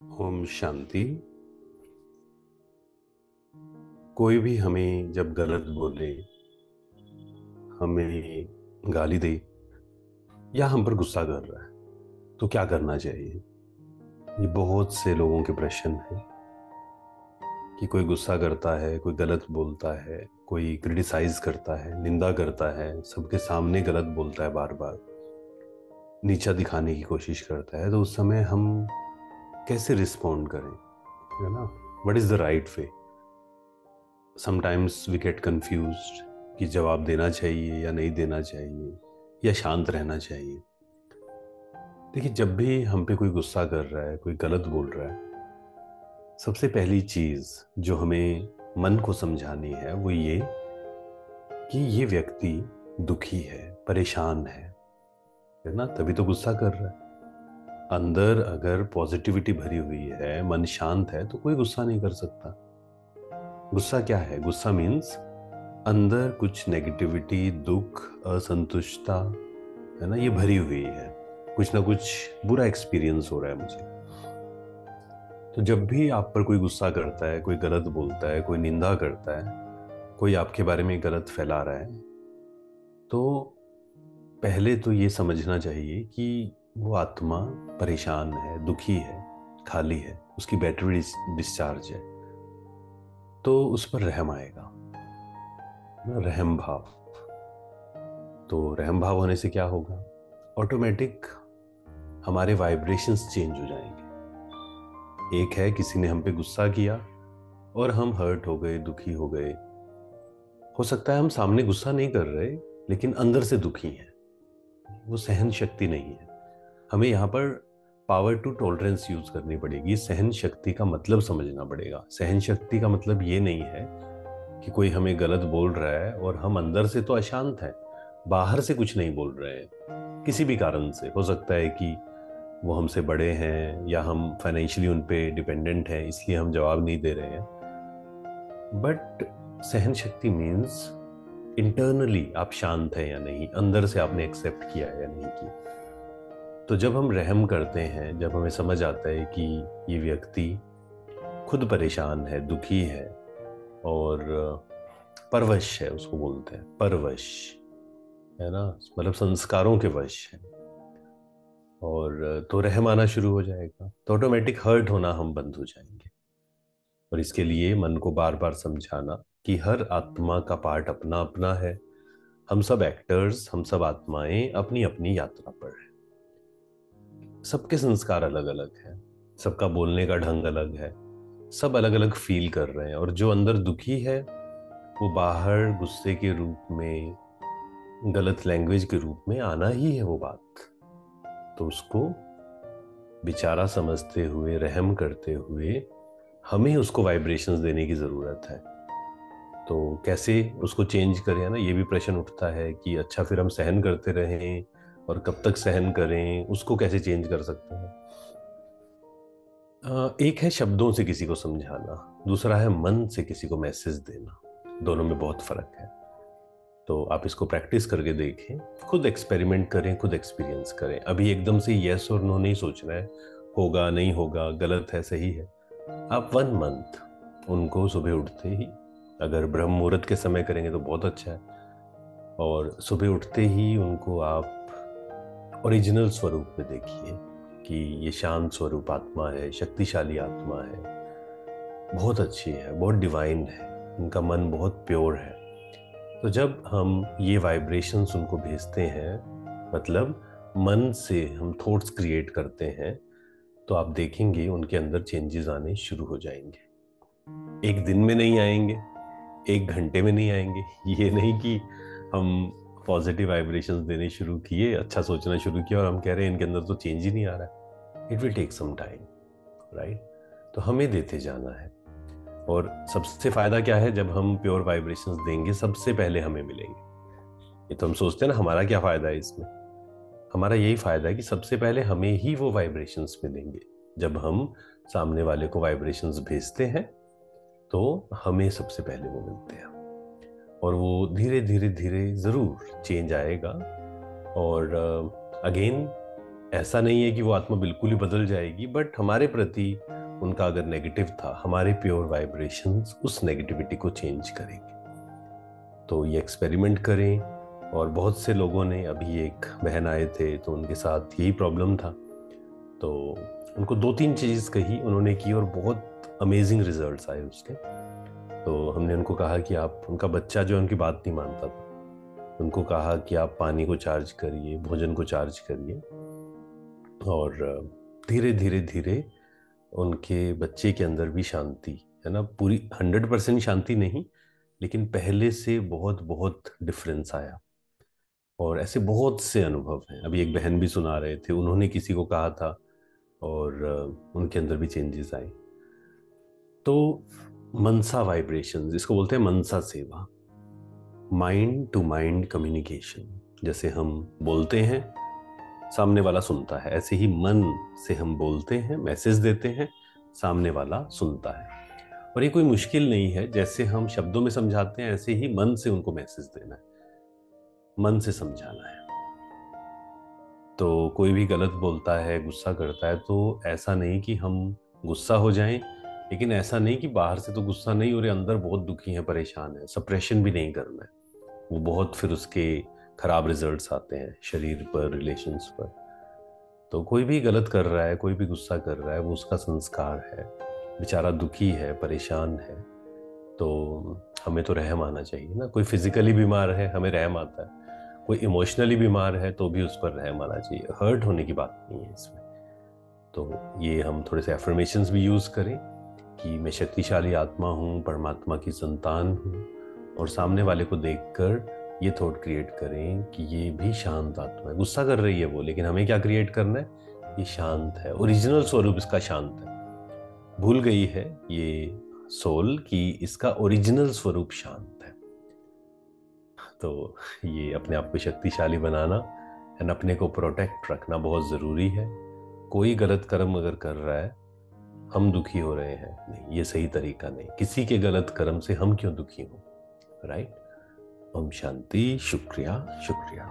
ओम शांति। कोई भी हमें जब गलत बोले, हमें गाली दे या हम पर गुस्सा कर रहा है तो क्या करना चाहिए? ये बहुत से लोगों के प्रश्न है कि कोई गुस्सा करता है, कोई गलत बोलता है, कोई क्रिटिसाइज करता है, निंदा करता है, सबके सामने गलत बोलता है, बार बार नीचा दिखाने की कोशिश करता है। तो उस समय हम कैसे रिस्पॉन्ड करें, है ना? What is the right way? Sometimes we get confused कि जवाब देना चाहिए या नहीं देना चाहिए, या शांत रहना चाहिए। देखिए, जब भी हम पे कोई गुस्सा कर रहा है, कोई गलत बोल रहा है, सबसे पहली चीज जो हमें मन को समझानी है वो ये कि ये व्यक्ति दुखी है, परेशान है ना? तभी तो गुस्सा कर रहा है। अंदर अगर पॉजिटिविटी भरी हुई है, मन शांत है, तो कोई गुस्सा नहीं कर सकता। गुस्सा क्या है? गुस्सा मीन्स अंदर कुछ नेगेटिविटी, दुख, असंतुष्टता, है ना, ये भरी हुई है। कुछ ना कुछ बुरा एक्सपीरियंस हो रहा है मुझे। तो जब भी आप पर कोई गुस्सा करता है, कोई गलत बोलता है, कोई निंदा करता है, कोई आपके बारे में गलत फैला रहा है, तो पहले तो ये समझना चाहिए कि वो आत्मा परेशान है, दुखी है, खाली है, उसकी बैटरी डिस्चार्ज है। तो उस पर रहम आएगा ना, रहम भाव। तो रहम भाव होने से क्या होगा? ऑटोमेटिक हमारे वाइब्रेशंस चेंज हो जाएंगे। एक है, किसी ने हम पे गुस्सा किया और हम हर्ट हो गए, दुखी हो गए। हो सकता है हम सामने गुस्सा नहीं कर रहे, लेकिन अंदर से दुखी हैं। वो सहन शक्ति नहीं है। हमें यहाँ पर पावर टू टॉलरेंस यूज करनी पड़ेगी। सहन शक्ति का मतलब समझना पड़ेगा। सहन शक्ति का मतलब ये नहीं है कि कोई हमें गलत बोल रहा है और हम अंदर से तो अशांत हैं, बाहर से कुछ नहीं बोल रहे हैं। किसी भी कारण से हो सकता है कि वो हमसे बड़े हैं, या हम फाइनेंशियली उन पे डिपेंडेंट हैं, इसलिए हम जवाब नहीं दे रहे हैं। बट सहन शक्ति मीन्स इंटरनली आप शांत हैं या नहीं, अंदर से आपने एक्सेप्ट किया है या नहीं किया। तो जब हम रहम करते हैं, जब हमें समझ आता है कि ये व्यक्ति खुद परेशान है, दुखी है, और परवश है, उसको बोलते हैं परवश, है ना, मतलब संस्कारों के वश है, और तो रहम आना शुरू हो जाएगा, तो ऑटोमेटिक हर्ट होना हम बंद हो जाएंगे। और इसके लिए मन को बार बार समझाना कि हर आत्मा का पार्ट अपना अपना है। हम सब एक्टर्स, हम सब आत्माएं अपनी अपनी यात्रा पर हैं। सबके संस्कार अलग अलग हैं, सबका बोलने का ढंग अलग है, सब अलग अलग फील कर रहे हैं। और जो अंदर दुखी है, वो बाहर गुस्से के रूप में, गलत लैंग्वेज के रूप में आना ही है वो बात। तो उसको बेचारा समझते हुए, रहम करते हुए, हमें उसको वाइब्रेशंस देने की जरूरत है। तो कैसे उसको चेंज करें, है ना, ये भी प्रश्न उठता है कि अच्छा, फिर हम सहन करते रहें, और कब तक सहन करें, उसको कैसे चेंज कर सकते हैं? एक है शब्दों से किसी को समझाना, दूसरा है मन से किसी को मैसेज देना। दोनों में बहुत फर्क है। तो आप इसको प्रैक्टिस करके देखें, खुद एक्सपेरिमेंट करें, खुद एक्सपीरियंस करें। अभी एकदम से यस और नो नहीं सोचना है, होगा नहीं होगा, गलत है सही है। आप 1 मंथ उनको सुबह उठते ही, अगर ब्रह्म मुहूर्त के समय करेंगे तो बहुत अच्छा है, और सुबह उठते ही उनको आप ओरिजिनल स्वरूप में देखिए कि ये शांत स्वरूप आत्मा है, शक्तिशाली आत्मा है, बहुत अच्छी है, बहुत डिवाइन है, उनका मन बहुत प्योर है। तो जब हम ये वाइब्रेशंस उनको भेजते हैं, मतलब मन से हम थॉट्स क्रिएट करते हैं, तो आप देखेंगे उनके अंदर चेंजेस आने शुरू हो जाएंगे। एक दिन में नहीं आएंगे, 1 घंटे में नहीं आएंगे। ये नहीं कि हम पॉजिटिव वाइब्रेशंस देने शुरू किए, अच्छा सोचना शुरू किया, और हम कह रहे हैं इनके अंदर तो चेंज ही नहीं आ रहा है। It will take some time, right? तो हमें देते जाना है। और सबसे फायदा क्या है? जब हम प्योर वाइब्रेशंस देंगे, सबसे पहले हमें मिलेंगे। ये तो हम सोचते हैं ना, हमारा क्या फायदा है इसमें? हमारा यही फायदा है कि सबसे पहले हमें ही वो वाइब्रेशंस मिलेंगे। जब हम सामने वाले को वाइब्रेशंस भेजते हैं, तो हमें सबसे पहले वो मिलते हैं। और वो धीरे धीरे धीरे जरूर चेंज आएगा। और अगेन, ऐसा नहीं है कि वो आत्मा बिल्कुल ही बदल जाएगी, बट हमारे प्रति उनका अगर नेगेटिव था, हमारे प्योर वाइब्रेशंस उस नेगेटिविटी को चेंज करेंगे। तो ये एक्सपेरिमेंट करें। और बहुत से लोगों ने, अभी एक बहन आए थे तो उनके साथ यही प्रॉब्लम था, तो उनको 2-3 चीज़ कही, उन्होंने की और बहुत अमेजिंग रिजल्ट्स आए उसके। तो हमने उनको कहा कि आप, उनका बच्चा जो है उनकी बात नहीं मानता था, उनको कहा कि आप पानी को चार्ज करिए, भोजन को चार्ज करिए। और धीरे धीरे धीरे उनके बच्चे के अंदर भी शांति, है ना, पूरी 100% शांति नहीं, लेकिन पहले से बहुत बहुत डिफरेंस आया। और ऐसे बहुत से अनुभव हैं। अभी एक बहन भी सुना रहे थे, उन्होंने किसी को कहा था और उनके अंदर भी चेंजेस आए। तो मनसा वाइब्रेशंस, इसको बोलते हैं मनसा सेवा, माइंड टू माइंड कम्युनिकेशन। जैसे हम बोलते हैं, सामने वाला सुनता है, ऐसे ही मन से हम बोलते हैं, मैसेज देते हैं, सामने वाला सुनता है। और ये कोई मुश्किल नहीं है, जैसे हम शब्दों में समझाते हैं ऐसे ही मन से उनको मैसेज देना है, मन से समझाना है। तो कोई भी गलत बोलता है, गुस्सा करता है, तो ऐसा नहीं कि हम गुस्सा हो जाएं, लेकिन ऐसा नहीं कि बाहर से तो गुस्सा नहीं हो रहे, अंदर बहुत दुखी है, परेशान है, सप्रेशन भी नहीं करना है। वो बहुत फिर उसके खराब रिजल्ट्स आते हैं शरीर पर, रिलेशंस पर। तो कोई भी गलत कर रहा है, कोई भी गुस्सा कर रहा है, वो उसका संस्कार है, बेचारा दुखी है, परेशान है। तो हमें तो रहम आना चाहिए ना। कोई फिजिकली बीमार है, हमें रहम आता है। कोई इमोशनली बीमार है तो भी उस पर रहम आना चाहिए। हर्ट होने की बात नहीं है इसमें। तो ये हम थोड़े से एफर्मेशंस भी यूज़ करें कि मैं शक्तिशाली आत्मा हूँ, परमात्मा की संतान हूँ, और सामने वाले को देखकर ये थॉट क्रिएट करें कि ये भी शांत आत्मा है। गुस्सा कर रही है वो, लेकिन हमें क्या क्रिएट करना है, ये शांत है, ओरिजिनल स्वरूप इसका शांत है। भूल गई है ये सोल कि इसका ओरिजिनल स्वरूप शांत है। तो ये अपने आप को शक्तिशाली बनाना एंड अपने को प्रोटेक्ट रखना बहुत ज़रूरी है। कोई गलत कर्म अगर कर रहा है, हम दुखी हो रहे हैं, नहीं, ये सही तरीका नहीं। किसी के गलत कर्म से हम क्यों दुखी हों, राइट। ओम शांति। शुक्रिया, शुक्रिया।